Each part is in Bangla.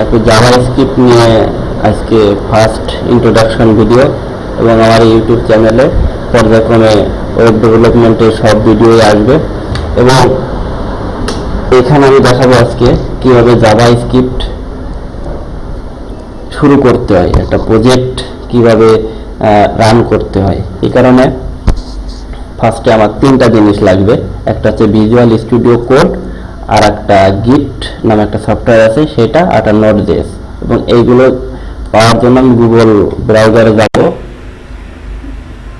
একটু জাভাস্ক্রিপ্ট নিয়ে আজকে ফার্স্ট ইন্ট্রোডাকশন ভিডিও, এবং আমার ইউটিউব চ্যানেলে পর্যায়ক্রমে ওয়েব ডেভেলপমেন্টের সব ভিডিওই আসবে। এবং এখানে আমি দেখাবো আজকে কীভাবে জাভাস্ক্রিপ্ট শুরু করতে হয়, একটা প্রজেক্ট কিভাবে রান করতে হয়। এই কারণে ফার্স্টে আমার তিনটা জিনিস লাগবে। একটা হচ্ছে ভিজুয়াল স্টুডিও কোড, আর একটা গিট নামে একটা সফটওয়্যার আছে সেটা, আর একটা নোড.js। এবং এইগুলো পাওয়ার জন্য আমি গুগল ব্রাউজারে যাব।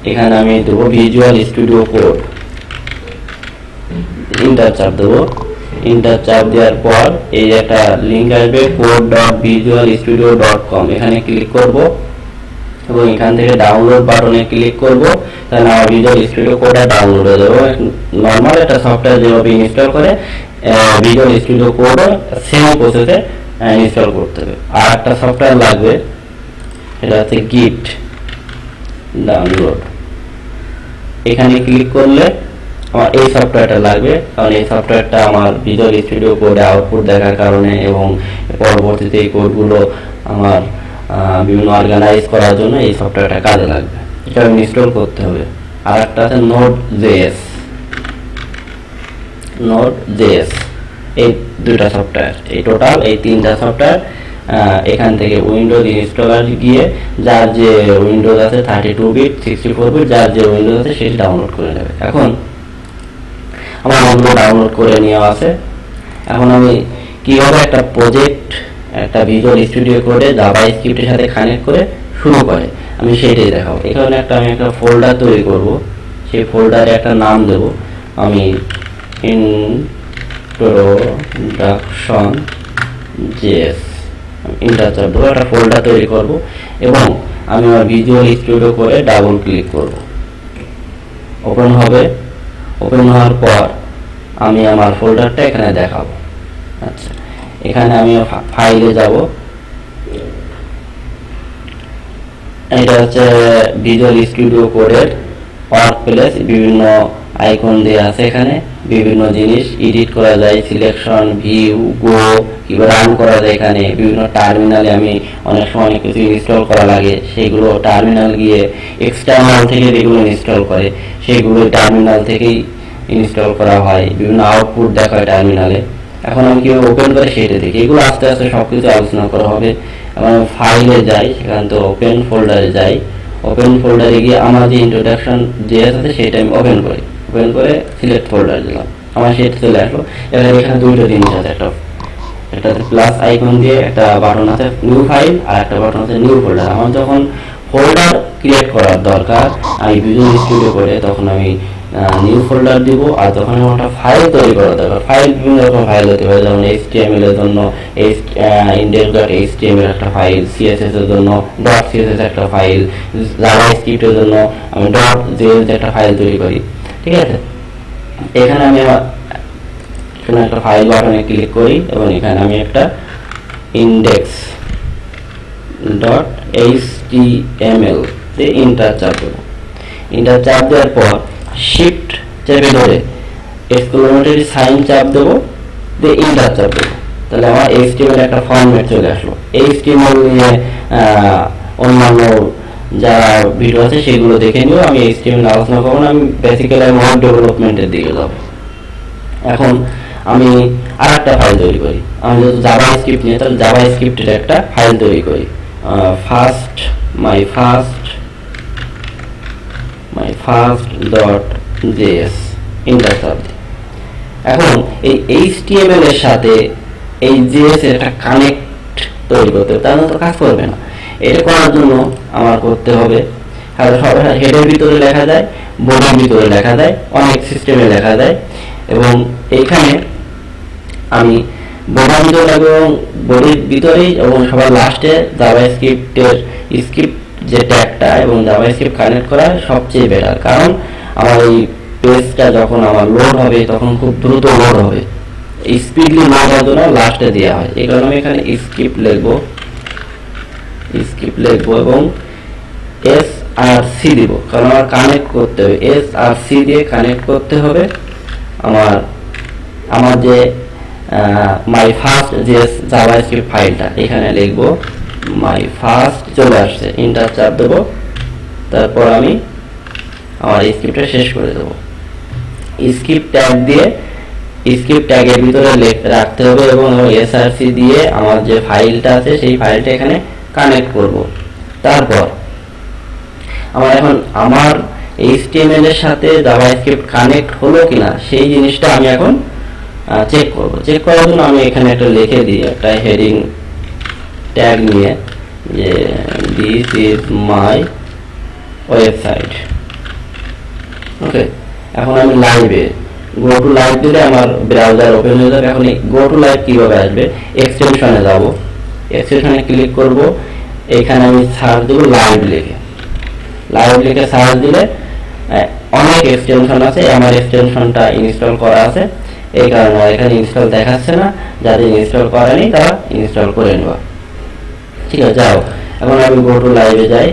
এখানে আমি দেবো ভিজুয়াল স্টুডিও কোড, ইন্টার চাপ দেবো। ইন্টার চাপ দেওয়ার পর এই একটা লিঙ্ক আসবে code.visualstudio.com, এখানে ক্লিক করব এবং এখান থেকে ডাউনলোড বাটনে ক্লিক করব। তাহলে আমার ভিজুয়াল স্টুডিও কোডটা ডাউনলোড হয়ে যাবে। নর্মাল একটা সফটওয়্যার যেভাবে ইনস্টল করে ভিজুয়াল স্টুডিও কোডও সেম প্রসেসে ইনস্টল করতে হবে। আর একটা সফটওয়্যার লাগবে, এটা হচ্ছে গিট ডাউনলোড। এখানে ক্লিক করলে আমার এই সফটওয়্যারটা লাগবে, কারণ এই সফটওয়্যারটা আমার ভিজুয়াল স্টুডিও কোডে আউটপুট দেখার কারণে এবং পরবর্তীতে এই কোডগুলো আমার বিভিন্ন অর্গানাইজ করার জন্য এই সফটওয়্যারটা কাজে লাগবে। এটা ইনস্টল করতে হবে। আর একটা আছে নোড.js। এই দুইটা সফটওয়্যার, এই টোটাল এই তিনটা সফটওয়্যার এখান থেকে উইন্ডোজ ইনস্টলার গিয়ে যার যে উইন্ডোজ আছে 32 বিট 64 বিট যার যে উইন্ডোজ আছে সেটি ডাউনলোড করে নেবে। এখন আমার ওগুলো ডাউনলোড করে নেওয়া আছে। এখন আমি কিভাবে একটা প্রজেক্ট একটা ভিজুয়াল স্টুডিও কোডে জাভাস্ক্রিপ্টের সাথে কানেক্ট করে শুরু করে আমি সেটাই দেখাবো। এখানে আমি একটা ফোল্ডার তৈরি করব, সেই ফোল্ডারে একটা নাম দেব আমি introduction.js। ইন্টার চাপ দেবো, একটা ফোল্ডার তৈরি করব এবং আমি আমার ভিজুয়াল স্টুডিও করে ডাবল ক্লিক করব। ওপেন হবে। ওপেন হওয়ার পর আমি আমার ফোল্ডারটা এখানে দেখাবো। আচ্ছা, এখানে আমি ফাইলে যাব। এটা হচ্ছে ভিজুয়াল স্টুডিও কোডের ওয়ার্ক প্লেস, বিভিন্ন আইকন দেওয়া আছে। এখানে বিভিন্ন জিনিস এডিট করা যায়, সিলেকশন, ভিউ, গো, কিভাবে রান করা যায়। এখানে বিভিন্ন টার্মিনালে আমি অনেক সময় অনেক কিছু ইনস্টল করা লাগে, সেগুলো টার্মিনাল গিয়ে এক্সটার্নাল থেকে যেগুলো ইনস্টল করে সেগুলো টার্মিনাল থেকেই ইনস্টল করা হয়। বিভিন্ন আউটপুট দেখায় টার্মিনালে। এখন আমি কীভাবে ওপেন করে সেটা দেখি। এগুলো আস্তে আস্তে সব কিছু আলোচনা করা হবে। এখন আমি ফাইলে যাই, সেখান থেকে ওপেন ফোল্ডারে যাই। ওপেন ফোল্ডারে গিয়ে আমার যে ইন্ট্রোডাকশন JS আছে সেটা আমি ওপেন করি। ওপেন করে সিলেক্ট ফোল্ডার দিলাম, আমার সেটা চলে আসলো। এখানে দুটো জিনিস আছে, একটা প্লাস আইকন দিয়ে একটা বাটন আছে নিউ ফাইল, আর একটা বাটন আছে নিউ ফোল্ডার। আমার যখন ফোল্ডার ক্রিয়েট করার দরকার আমি ভিজুয়াল স্টুডিও করে, তখন আমি নিউ ফোল্ডার দিব। আর যখন আমার একটা ফাইল তৈরি করা দরকার, ফাইল বিভিন্ন রকম ফাইল হতে পারে, যেমন HTML এর জন্য index.html একটা ফাইল, CSS এর জন্য .css একটা ফাইল, জাভাস্ক্রিপ্ট এর জন্য আমি .js একটা ফাইল তৈরি করি। ঠিক আছে, এখানে আমি এখানে একটা ফাইল বাটনে ক্লিক করি এবং এখানে আমি একটা index.html তে ইন্টার চাপ দেবো। ইন্টার চাপ দেওয়ার পর শিফট চেপে ধরে এক্সক্লেমেটরি সাইন চাপ দেবো, দিয়ে ইন্টার চাপ দেবো। তাহলে আমার HTML একটা ফরম্যাট চলে আসলো। HTML নিয়ে অন্যান্য যারা ভিডিও আছে সেগুলো দেখে নিও, আমি HTML আলোচনা করবো না। আমি বেসিক্যালি ওয়েব ডেভেলপমেন্টের দিকে যাব। এখন আমি আর একটা ফাইল তৈরি করি। আমি যেহেতু জাভাস্ক্রিপ্ট নিয়ে, তাহলে জাভাস্ক্রিপ্টের একটা ফাইল তৈরি করি। my first.js ইন্টার চাপ দিই। এখন এই HTML এর সাথে এই JS এর একটা কানেক্ট তৈরি করতে হবে, তাহলে তো কাজ করবে না। এটা করার জন্য আমার করতে হবে, হেডের ভিতরে লেখা যায়, বডির ভিতরে লেখা যায়, অনেক সিস্টেমে লেখা যায়। এবং এইখানে আমি বডির ভিতরে লাগবে এবং বডির ভিতরেই এবং সবার লাস্টে জাভাস্ক্রিপ্টের স্ক্রিপ্ট যে ট্যাগটা এবং জাভাস্ক্রিপ্ট কানেক্ট করা সবচেয়ে বেটার, কারণ আমার এই পেজটা যখন আমার লোড হবে তখন খুব দ্রুত লোড হবে। স্পিডলি লোড হওয়ার জন্য লাস্টে দেওয়া হয়। এই কারণে আমি এখানে স্ক্রিপ্ট লিখবো এবং SRC দিব, কারণ আমার কানেক্ট করতে হবে। SRC দিয়ে কানেক্ট করতে হবে আমার যে মাই ফার্স্ট যে জাভাস্ক্রিপ্ট ফাইলটা এখানে লিখবো মাই ফার্স্ট, চলে আসছে, এন্টার চাপ দেবো, তারপর আমি আমার স্ক্রিপ্টটা শেষ করে দেবো। স্ক্রিপ্ট ট্যাগ দিয়ে স্ক্রিপ্ট ট্যাগের ভিতরে রাখতে হবে এবং এসআরসি দিয়ে আমার যে ফাইলটা আছে সেই ফাইলটা এখানে কানেক্ট করব। তারপর আমার HTML এর সাথে জাভাস্ক্রিপ্ট কানেক্ট হলো কিনা সেই জিনিসটা আমি এখন চেক করব। চেক করার জন্য আমি এখানে একটা লিখে দিই, একটা হেডিং ট্যাগ নিয়ে, যে দিস ইজ মাই ওয়েবসাইট। ওকে, এখন আমি লাইভে গো টু লাইভ দিলে আমার ব্রাউজার ওপেন হয়ে যাবে। এখন গো টু লাইভ কিভাবে আসবে, এক্সটেনশনে যাব, এক্সটেনশনে ক্লিক করব, এখানে আমি সার্চ দেবো লাইভ লিখে, লাইভ লিখে সার্চ দিলে অনেক এক্সটেনশন আছে, আমার এক্সটেনশনটা ইনস্টল করা আছে, এই কারণে এখানে ইনস্টল দেখাচ্ছে না, যাদের ইনস্টল করেনি তারা ইনস্টল করে নেওয়া। ঠিক আছে, যাও, এখন আমি গো টু লাইভে যাই।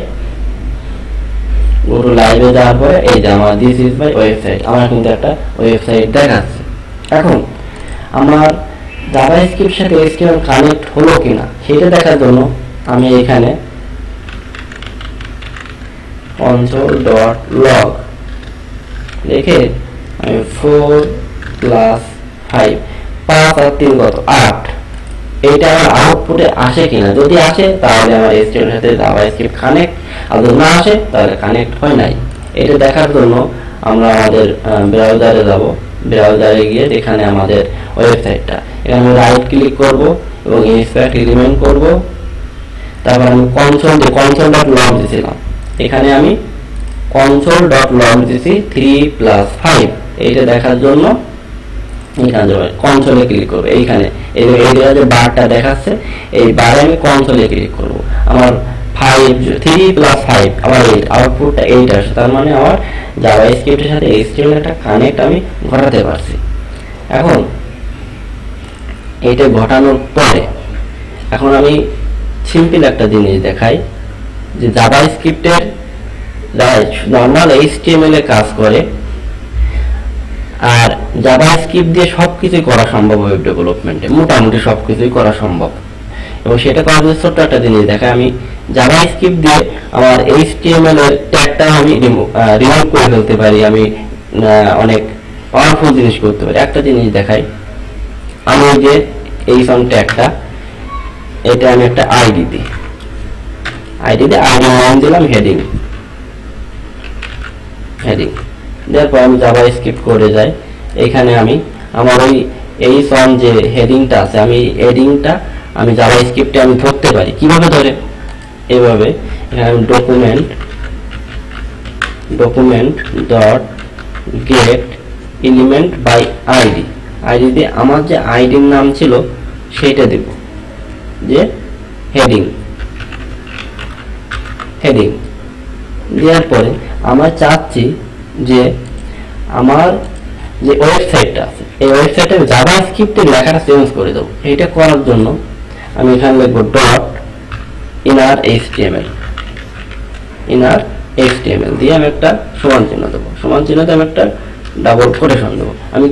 গো টু লাইভে যাওয়ার পরে এই যে আমার দিস ইজ মাই ওয়েবসাইট, আমার কিন্তু একটা ওয়েবসাইট দেখাচ্ছে। এখন আমার জাভাস্ক্রিপ্টের সাথে HTML কানেক্ট হলো কিনা সেটা দেখার জন্য আমি এখানে console.log লিখে আমি 4 + 5 5 আর 3 কত 8, এইটা আমার আউটপুটে আসে কিনা, যদি আসে তাহলে আমার HTML এর সাথে জাভাস্ক্রিপ্ট কানেক্ট, আর যদি না আসে তাহলে কানেক্ট হয় নাই। এটা দেখার জন্য আমরা আমাদের ব্রাউজারে যাব, ব্রাউজারে গিয়ে এখানে আমাদের ওয়েবসাইটটা, এখানে আমি রাইট ক্লিক করব এবং ইনস্পেক্ট এলিমেন্ট করব, তারপর আমি console.log দিয়েছিলাম, এখানে আমি console.log দিয়েছি 3 + 5, এইটা দেখার জন্য এখানে কনসোলে ক্লিক করব, এইখানে এই যে বারটা দেখাচ্ছে এই বারে আমি কনসোলে ক্লিক করব, আমার 3 + 5 আমার 8, আউটপুটটা 8 আসে, তার মানে আমার জাভাস্ক্রিপ্টের সাথে HTML একটা কানেক্ট আমি ঘটাতে পারছি। এখন এইটা ঘটানোর পরে এখন আমি সিম্পল একটা জিনিস দেখাই, যে জাভাস্ক্রিপ্টের নর্মাল HTML এ কাজ করে, আর জাভাস্ক্রিপ্ট দিয়ে সবকিছুই করা সম্ভব ওয়েব ডেভেলপমেন্টে, মোটামুটি সবকিছুই করা সম্ভব। এবং সেটা করার জন্য ছোট্ট একটা জিনিস দেখা, আমি জাভাস্ক্রিপ্ট দিয়ে আমার HTML এর ট্যাগটা আমি রিমুভ করে ফেলতে পারি, আমি অনেক পাওয়ারফুল জিনিস করতে পারি। একটা জিনিস দেখাই, আমি যে এই সম ট্যাগটা, এটা আমি একটা আইডি দিই, আইডি নাম দিলাম হেডিং, তারপর আমি জাভাস্ক্রিপ্ট করে যাই, এখানে আমি আমার এই সম যে হেডিংটা আছে, আমি হেডিংটা আমি জাভাস্ক্রিপ্টে আমি ধরতে পারি, কিভাবে ধরে, এইভাবে এখানে আমি document dot get element by ID দিয়ে আমার যে আইডির নাম ছিল সেটা দেব, যে হেডিং দেওয়ার পরে আমরা চাচ্ছি যে আমার যে ওয়েবসাইটটা আছে এই ওয়েবসাইটে জাভাস্ক্রিপ্টের লেখাটা চেঞ্জ করে দেবো। এইটা করার জন্য আমি এখানে লিখবো ডট ইনার এইচটিএমএল দিয়ে আমি একটা সমান চিহ্ন দেবো, সমান চিহ্নতে আমি একটা ডাবল কোটেশন দেবো, আমি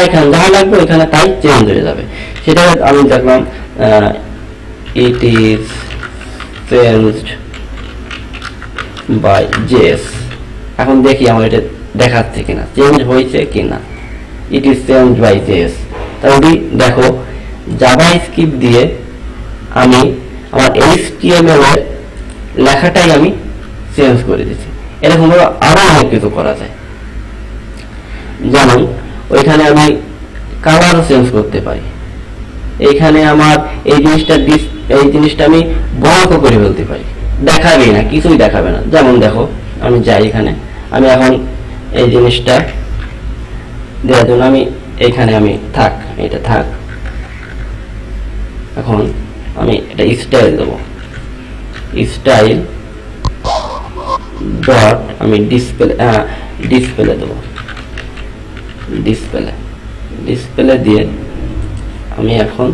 এখানে যা লাগবে এখানে তাই চেঞ্জ হয়ে যাবে। সেটা আমি দেখলাম it is changed by JS, এখন দেখি আমার এটা দেখাচ্ছে কিনা, চেঞ্জ হয়েছে কিনা, it is change by JS. তাহলে দেখো জাভাস্ক্রিপ্ট দিয়ে আমি আমার HTML এর লেখাটাই আমি চেঞ্জ করে দিচ্ছি। এরকম ভাবে আরো অনেক কিছু করা যায়, যেমন ওইখানে আমি কালারও চেঞ্জ করতে পারি, এইখানে আমার এই জিনিসটা আমি বড় করে ফেলতে পারি, দেখাবে না, কিছুই দেখাবে না। যেমন দেখো আমি যাই এখানে, আমি এখন এই জিনিসটা দেওয়ার জন্য আমি এইখানে আমি এটা থাক, এখন আমি এটা স্টাইল দেবো, স্টাইল ডট আমি ডিসপ্লে দেবো, ডিসপ্লে দিয়ে আমি এখন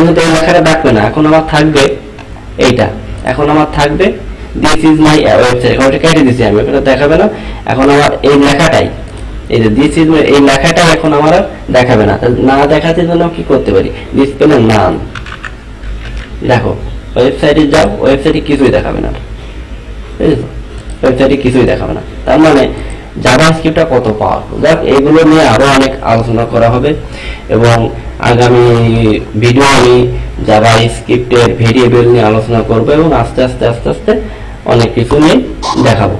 কিন্তু এই লেখাটা থাকবে না, এখন আমার থাকবে এইটা, এখন আমার থাকবে দিস ইজ মাই ওয়েবসাইট, এখন এটা কেটে দিচ্ছি আমি, এটা দেখাবে না, এখন আমার এই লেখাটাই এই যে দিস ইজ, এই লেখাটা এখন আমার আর দেখাবে না। না দেখাতে জন্য কি করতে পারি, ডিসপ্লে নাম। দেখো ওয়েবসাইটে যাও, ওয়েবসাইটে কিছুই দেখাবে না, বুঝেছো? ওয়েবসাইটে কিছুই দেখাবে না। তার মানে জাভাস্ক্রিপ্টটা কত পাওয়ারফুল। দেখ এগুলো নিয়ে আরো অনেক আলোচনা করা হবে, এবং আগামী ভিডিও আমি জাভাস্ক্রিপ্টের ভেরিয়েবল নিয়ে আলোচনা করব, এবং আস্তে আস্তে অনেক কিছু নিয়ে দেখাবো।